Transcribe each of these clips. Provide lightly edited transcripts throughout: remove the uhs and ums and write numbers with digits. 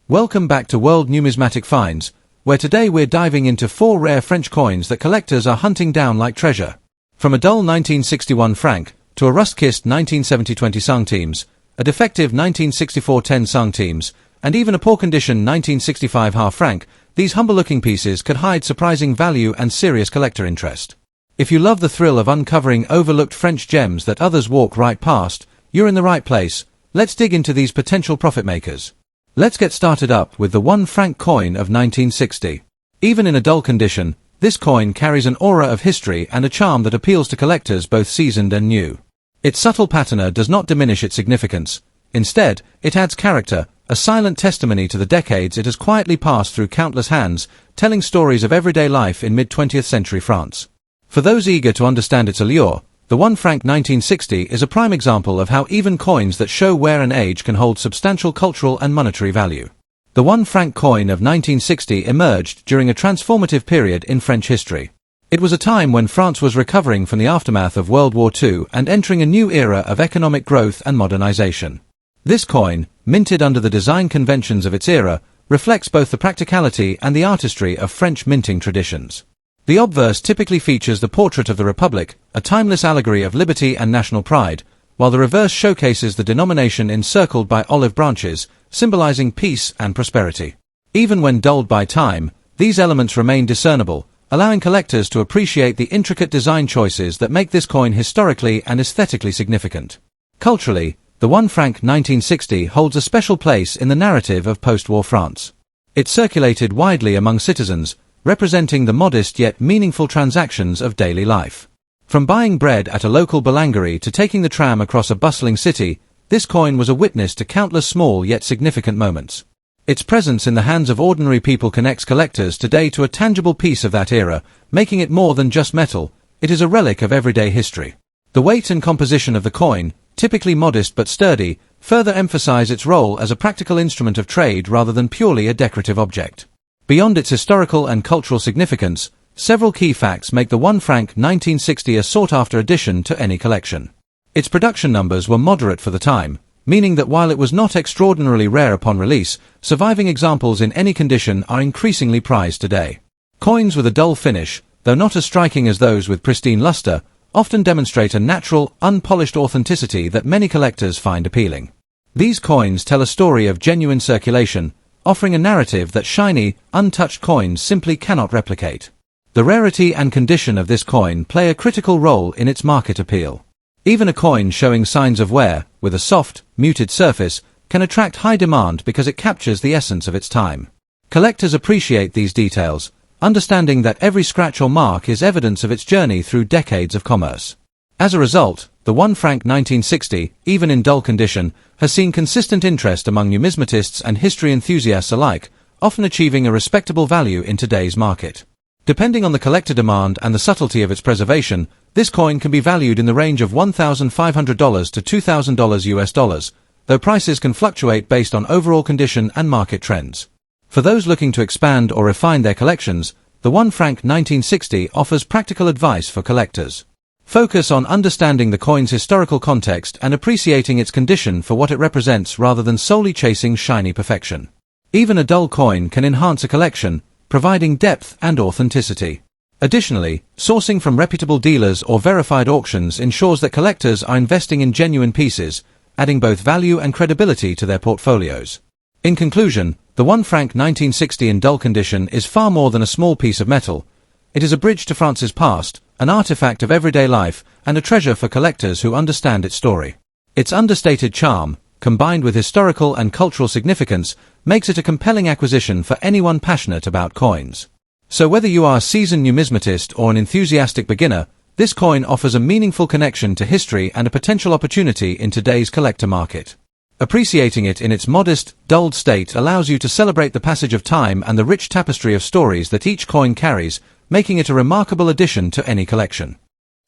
Welcome back to World Numismatic Finds, where today we're diving into 4 rare French coins that collectors are hunting down like treasure. From a dull 1961 franc, to a rust-kissed 1970 20 centimes, a defective 1964 10 centimes, and even a poor-condition 1965 half franc, these humble-looking pieces could hide surprising value and serious collector interest. If you love the thrill of uncovering overlooked French gems that others walk right past, you're in the right place. Let's dig into these potential profit makers. Let's get started up with the 1 franc coin of 1960. Even in a dull condition, this coin carries an aura of history and a charm that appeals to collectors both seasoned and new. Its subtle patina does not diminish its significance. Instead, it adds character, a silent testimony to the decades it has quietly passed through countless hands, telling stories of everyday life in mid-20th century France. For those eager to understand its allure, the 1 franc 1960 is a prime example of how even coins that show wear and age can hold substantial cultural and monetary value. The 1 franc coin of 1960 emerged during a transformative period in French history. It was a time when France was recovering from the aftermath of World War II and entering a new era of economic growth and modernization. This coin, minted under the design conventions of its era, reflects both the practicality and the artistry of French minting traditions. The obverse typically features the portrait of the Republic, a timeless allegory of liberty and national pride, while the reverse showcases the denomination encircled by olive branches, symbolizing peace and prosperity. Even when dulled by time, these elements remain discernible, allowing collectors to appreciate the intricate design choices that make this coin historically and aesthetically significant. Culturally, the 1 franc 1960 holds a special place in the narrative of post-war France. It circulated widely among citizens, representing the modest yet meaningful transactions of daily life. From buying bread at a local boulangerie to taking the tram across a bustling city, this coin was a witness to countless small yet significant moments. Its presence in the hands of ordinary people connects collectors today to a tangible piece of that era, making it more than just metal. It is a relic of everyday history. The weight and composition of the coin, typically modest but sturdy, further emphasize its role as a practical instrument of trade rather than purely a decorative object. Beyond its historical and cultural significance, several key facts make the 1 franc 1960 a sought-after addition to any collection. Its production numbers were moderate for the time, meaning that while it was not extraordinarily rare upon release, surviving examples in any condition are increasingly prized today. Coins with a dull finish, though not as striking as those with pristine luster, often demonstrate a natural, unpolished authenticity that many collectors find appealing. These coins tell a story of genuine circulation, offering a narrative that shiny, untouched coins simply cannot replicate. The rarity and condition of this coin play a critical role in its market appeal. Even a coin showing signs of wear, with a soft, muted surface, can attract high demand because it captures the essence of its time. Collectors appreciate these details, understanding that every scratch or mark is evidence of its journey through decades of commerce. As a result, the 1 franc 1960, even in dull condition, has seen consistent interest among numismatists and history enthusiasts alike, often achieving a respectable value in today's market. Depending on the collector demand and the subtlety of its preservation, this coin can be valued in the range of $1,500 to $2,000 US, though prices can fluctuate based on overall condition and market trends. For those looking to expand or refine their collections, the 1 franc 1960 offers practical advice for collectors. Focus on understanding the coin's historical context and appreciating its condition for what it represents rather than solely chasing shiny perfection. Even a dull coin can enhance a collection, providing depth and authenticity. Additionally, sourcing from reputable dealers or verified auctions ensures that collectors are investing in genuine pieces, adding both value and credibility to their portfolios. In conclusion, the 1 franc 1960 in dull condition is far more than a small piece of metal. It is a bridge to France's past, an artifact of everyday life, and a treasure for collectors who understand its story. Its understated charm, combined with historical and cultural significance, makes it a compelling acquisition for anyone passionate about coins. So whether you are a seasoned numismatist or an enthusiastic beginner, this coin offers a meaningful connection to history and a potential opportunity in today's collector market. Appreciating it in its modest, dulled state allows you to celebrate the passage of time and the rich tapestry of stories that each coin carries, making it a remarkable addition to any collection.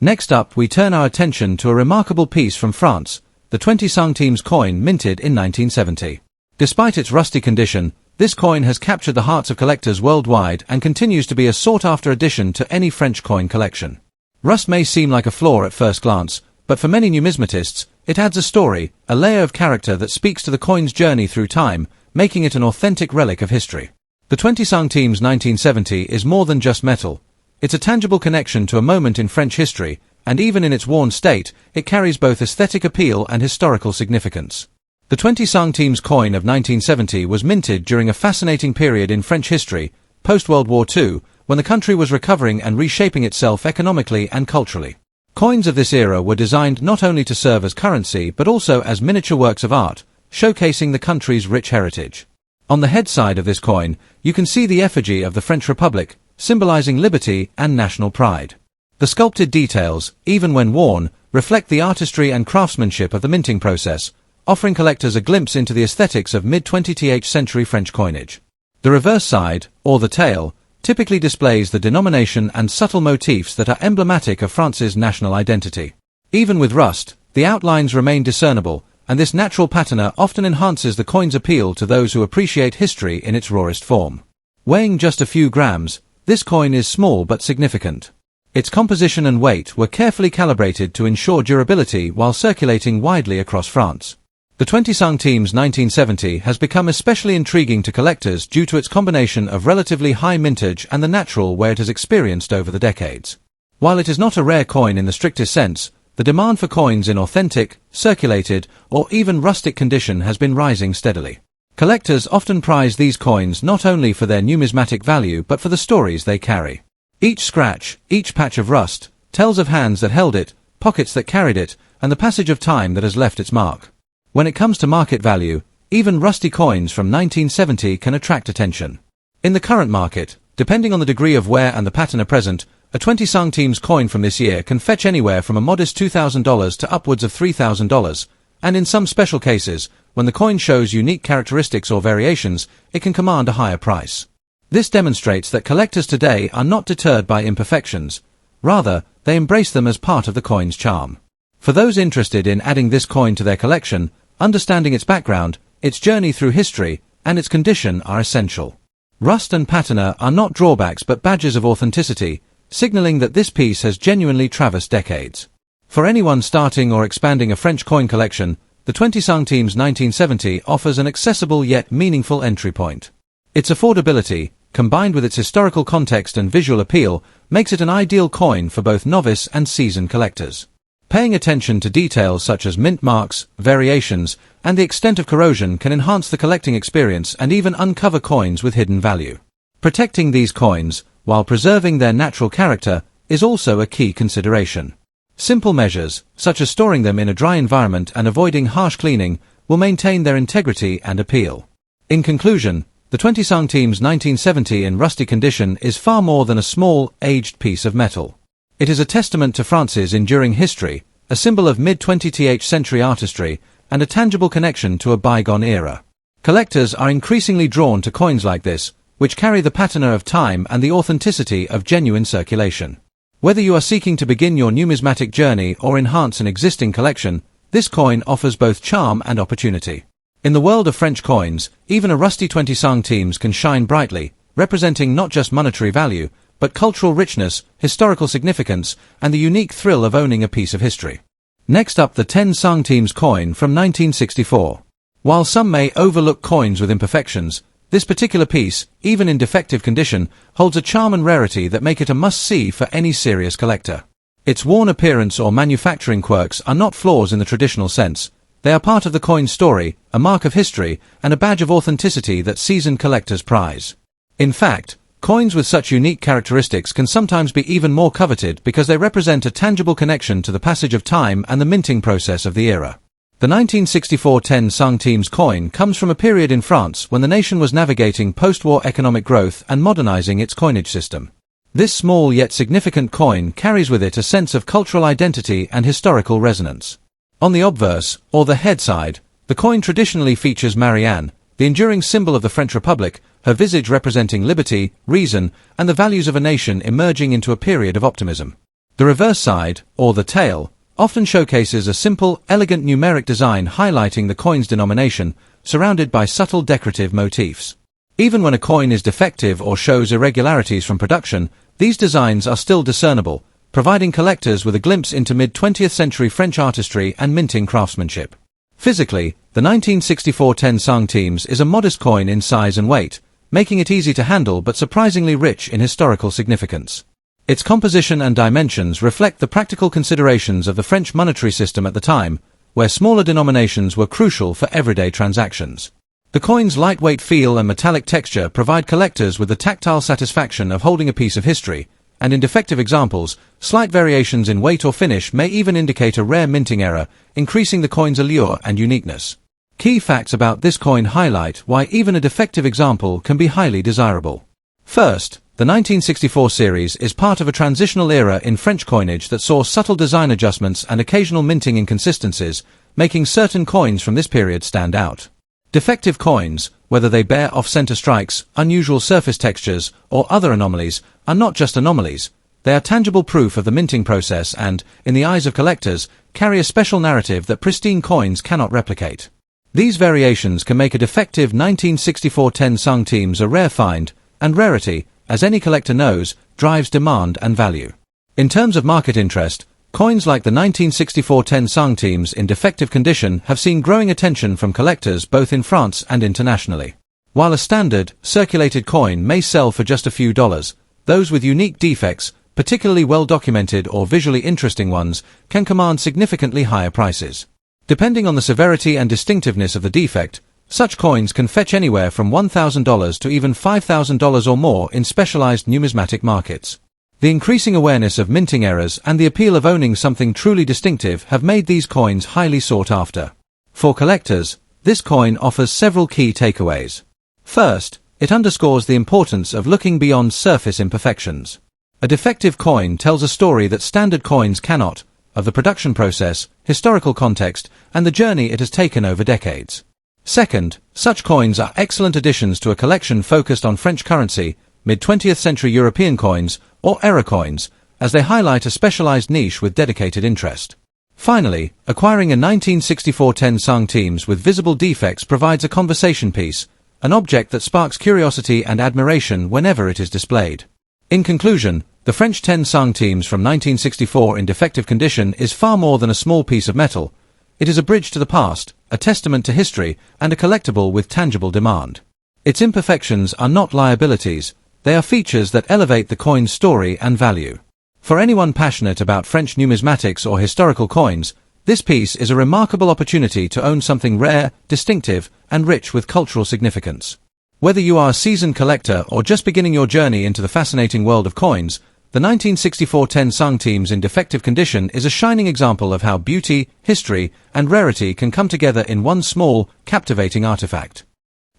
Next up, we turn our attention to a remarkable piece from France, the 20 centimes coin minted in 1970. Despite its rusty condition, this coin has captured the hearts of collectors worldwide and continues to be a sought-after addition to any French coin collection. Rust may seem like a flaw at first glance, but for many numismatists, it adds a story, a layer of character that speaks to the coin's journey through time, making it an authentic relic of history. The 20 Centimes 1970 is more than just metal. It's a tangible connection to a moment in French history, and even in its worn state, it carries both aesthetic appeal and historical significance. The 20 Centimes coin of 1970 was minted during a fascinating period in French history, post-World War II, when the country was recovering and reshaping itself economically and culturally. Coins of this era were designed not only to serve as currency but also as miniature works of art, showcasing the country's rich heritage. On the head side of this coin, you can see the effigy of the French Republic, symbolizing liberty and national pride. The sculpted details, even when worn, reflect the artistry and craftsmanship of the minting process, offering collectors a glimpse into the aesthetics of mid-20th century French coinage. The reverse side, or the tail, typically displays the denomination and subtle motifs that are emblematic of France's national identity. Even with rust, the outlines remain discernible, and this natural patina often enhances the coin's appeal to those who appreciate history in its rawest form. Weighing just a few grams, this coin is small but significant. Its composition and weight were carefully calibrated to ensure durability while circulating widely across France. The 20 Centimes 1970 has become especially intriguing to collectors due to its combination of relatively high mintage and the natural wear it has experienced over the decades. While it is not a rare coin in the strictest sense, the demand for coins in authentic, circulated, or even rustic condition has been rising steadily. Collectors often prize these coins not only for their numismatic value but for the stories they carry. Each scratch, each patch of rust, tells of hands that held it, pockets that carried it, and the passage of time that has left its mark. When it comes to market value, even rusty coins from 1970 can attract attention. In the current market, depending on the degree of wear and the patina present, a 20 Centimes coin from this year can fetch anywhere from a modest $2,000 to upwards of $3,000, and in some special cases, when the coin shows unique characteristics or variations, it can command a higher price. This demonstrates that collectors today are not deterred by imperfections. Rather, they embrace them as part of the coin's charm. For those interested in adding this coin to their collection, understanding its background, its journey through history, and its condition are essential. Rust and patina are not drawbacks but badges of authenticity, signaling that this piece has genuinely traversed decades. For anyone starting or expanding a French coin collection, the 20 Centimes 1970 offers an accessible yet meaningful entry point. Its affordability, combined with its historical context and visual appeal, makes it an ideal coin for both novice and seasoned collectors. Paying attention to details such as mint marks, variations, and the extent of corrosion can enhance the collecting experience and even uncover coins with hidden value. Protecting these coins, while preserving their natural character, is also a key consideration. Simple measures, such as storing them in a dry environment and avoiding harsh cleaning, will maintain their integrity and appeal. In conclusion, the 20 Centimes 1970 in rusty condition is far more than a small, aged piece of metal. It is a testament to France's enduring history, a symbol of mid-20th century artistry, and a tangible connection to a bygone era. Collectors are increasingly drawn to coins like this, which carry the patina of time and the authenticity of genuine circulation. Whether you are seeking to begin your numismatic journey or enhance an existing collection, this coin offers both charm and opportunity. In the world of French coins, even a rusty 20 centimes can shine brightly, representing not just monetary value, but cultural richness, historical significance, and the unique thrill of owning a piece of history. Next up, the 10 centimes coin from 1964. While some may overlook coins with imperfections, this particular piece, even in defective condition, holds a charm and rarity that make it a must-see for any serious collector. Its worn appearance or manufacturing quirks are not flaws in the traditional sense. They are part of the coin's story, a mark of history, and a badge of authenticity that seasoned collectors prize. In fact, coins with such unique characteristics can sometimes be even more coveted because they represent a tangible connection to the passage of time and the minting process of the era. The 1964 10 centimes coin comes from a period in France when the nation was navigating post-war economic growth and modernizing its coinage system. This small yet significant coin carries with it a sense of cultural identity and historical resonance. On the obverse, or the head side, the coin traditionally features Marianne, the enduring symbol of the French Republic, her visage representing liberty, reason, and the values of a nation emerging into a period of optimism. The reverse side, or the tail, often showcases a simple, elegant numeric design highlighting the coin's denomination, surrounded by subtle decorative motifs. Even when a coin is defective or shows irregularities from production, these designs are still discernible, providing collectors with a glimpse into mid-20th century French artistry and minting craftsmanship. Physically, the 1964 10 centimes is a modest coin in size and weight, making it easy to handle but surprisingly rich in historical significance. Its composition and dimensions reflect the practical considerations of the French monetary system at the time, where smaller denominations were crucial for everyday transactions. The coin's lightweight feel and metallic texture provide collectors with the tactile satisfaction of holding a piece of history, and in defective examples, slight variations in weight or finish may even indicate a rare minting error, increasing the coin's allure and uniqueness. Key facts about this coin highlight why even a defective example can be highly desirable. First, the 1964 series is part of a transitional era in French coinage that saw subtle design adjustments and occasional minting inconsistencies, making certain coins from this period stand out. Defective coins, whether they bear off-center strikes, unusual surface textures, or other anomalies, are not just anomalies. They are tangible proof of the minting process and, in the eyes of collectors, carry a special narrative that pristine coins cannot replicate. These variations can make a defective 1964 10 centimes a rare find, and rarity, as any collector knows, drives demand and value. In terms of market interest, coins like the 1964 10 centimes in defective condition have seen growing attention from collectors both in France and internationally. While a standard, circulated coin may sell for just a few dollars, those with unique defects, particularly well-documented or visually interesting ones, can command significantly higher prices. Depending on the severity and distinctiveness of the defect, such coins can fetch anywhere from $1,000 to even $5,000 or more in specialized numismatic markets. The increasing awareness of minting errors and the appeal of owning something truly distinctive have made these coins highly sought after. For collectors, this coin offers several key takeaways. First, it underscores the importance of looking beyond surface imperfections. A defective coin tells a story that standard coins cannot, of the production process, historical context, and the journey it has taken over decades. Second, such coins are excellent additions to a collection focused on French currency, mid-20th century European coins, or era coins, as they highlight a specialized niche with dedicated interest. Finally, acquiring a 1964 10 centimes with visible defects provides a conversation piece, an object that sparks curiosity and admiration whenever it is displayed. In conclusion, the French 10 centimes from 1964 in defective condition is far more than a small piece of metal. It is a bridge to the past, a testament to history, and a collectible with tangible demand. Its imperfections are not liabilities, they are features that elevate the coin's story and value. For anyone passionate about French numismatics or historical coins, this piece is a remarkable opportunity to own something rare, distinctive, and rich with cultural significance. Whether you are a seasoned collector or just beginning your journey into the fascinating world of coins, the 1964 10 centimes in defective condition is a shining example of how beauty, history, and rarity can come together in one small, captivating artifact.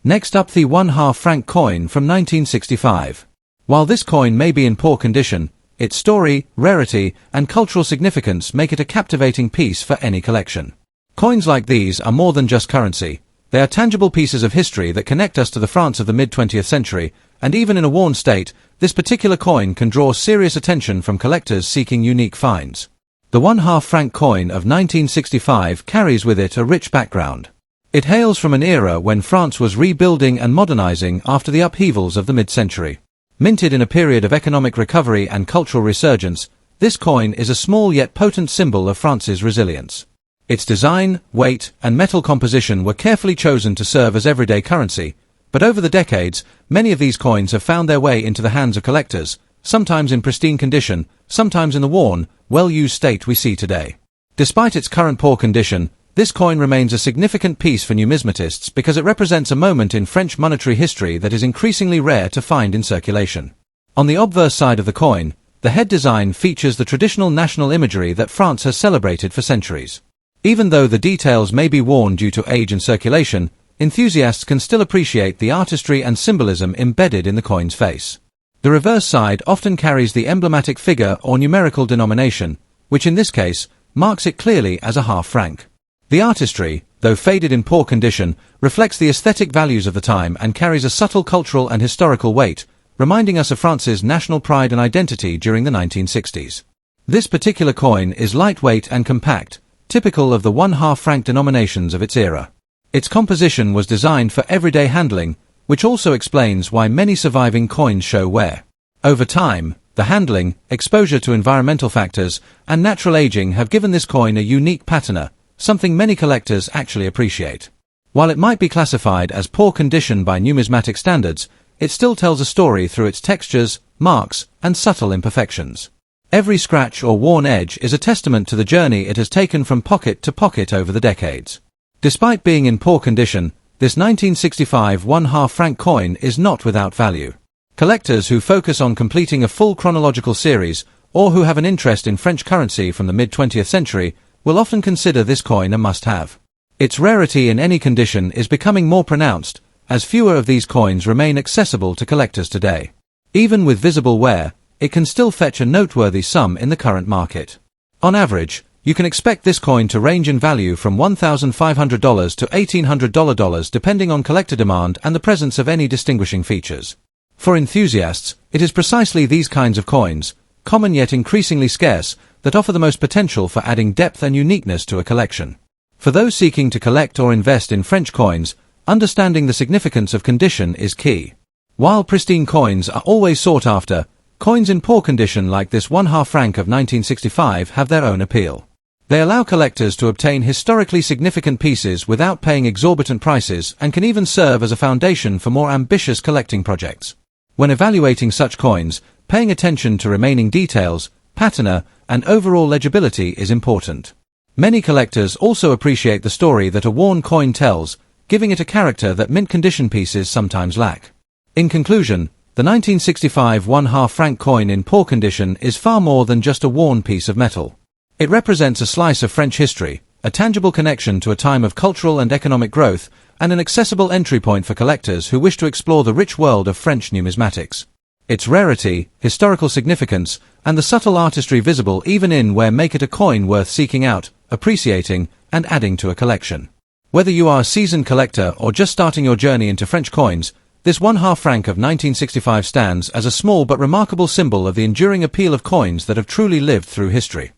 Next up, the Half Franc coin from 1965. While this coin may be in poor condition, its story, rarity, and cultural significance make it a captivating piece for any collection. Coins like these are more than just currency. They are tangible pieces of history that connect us to the France of the mid-20th century, and even in a worn state, this particular coin can draw serious attention from collectors seeking unique finds. The Half Franc coin of 1965 carries with it a rich background. It hails from an era when France was rebuilding and modernizing after the upheavals of the mid-century. Minted in a period of economic recovery and cultural resurgence, this coin is a small yet potent symbol of France's resilience. Its design, weight, and metal composition were carefully chosen to serve as everyday currency, but over the decades, many of these coins have found their way into the hands of collectors, sometimes in pristine condition, sometimes in the worn, well-used state we see today. Despite its current poor condition, this coin remains a significant piece for numismatists because it represents a moment in French monetary history that is increasingly rare to find in circulation. On the obverse side of the coin, the head design features the traditional national imagery that France has celebrated for centuries. Even though the details may be worn due to age and circulation, enthusiasts can still appreciate the artistry and symbolism embedded in the coin's face. The reverse side often carries the emblematic figure or numerical denomination, which in this case, marks it clearly as a half franc. The artistry, though faded in poor condition, reflects the aesthetic values of the time and carries a subtle cultural and historical weight, reminding us of France's national pride and identity during the 1960s. This particular coin is lightweight and compact, typical of the Half Franc denominations of its era. Its composition was designed for everyday handling, which also explains why many surviving coins show wear. Over time, the handling, exposure to environmental factors, and natural aging have given this coin a unique patina, something many collectors actually appreciate. While it might be classified as poor condition by numismatic standards, it still tells a story through its textures, marks, and subtle imperfections. Every scratch or worn edge is a testament to the journey it has taken from pocket to pocket over the decades. Despite being in poor condition, this 1965 1/2 franc coin is not without value. Collectors who focus on completing a full chronological series, or who have an interest in French currency from the mid-20th century, will often consider this coin a must-have. Its rarity in any condition is becoming more pronounced, as fewer of these coins remain accessible to collectors today. Even with visible wear, it can still fetch a noteworthy sum in the current market. On average, you can expect this coin to range in value from $1,500 to $1,800 depending on collector demand and the presence of any distinguishing features. For enthusiasts, it is precisely these kinds of coins, common yet increasingly scarce, that offer the most potential for adding depth and uniqueness to a collection. For those seeking to collect or invest in French coins, understanding the significance of condition is key. While pristine coins are always sought after, coins in poor condition like this 1/2 franc of 1965 have their own appeal. They allow collectors to obtain historically significant pieces without paying exorbitant prices and can even serve as a foundation for more ambitious collecting projects. When evaluating such coins, paying attention to remaining details, patina, and overall legibility is important. Many collectors also appreciate the story that a worn coin tells, giving it a character that mint-condition pieces sometimes lack. In conclusion, the 1965 1/2 franc coin in poor condition is far more than just a worn piece of metal. It represents a slice of French history, a tangible connection to a time of cultural and economic growth, and an accessible entry point for collectors who wish to explore the rich world of French numismatics. Its rarity, historical significance, and the subtle artistry visible even in where make it a coin worth seeking out, appreciating, and adding to a collection. Whether you are a seasoned collector or just starting your journey into French coins, this 1/2 franc of 1965 stands as a small but remarkable symbol of the enduring appeal of coins that have truly lived through history.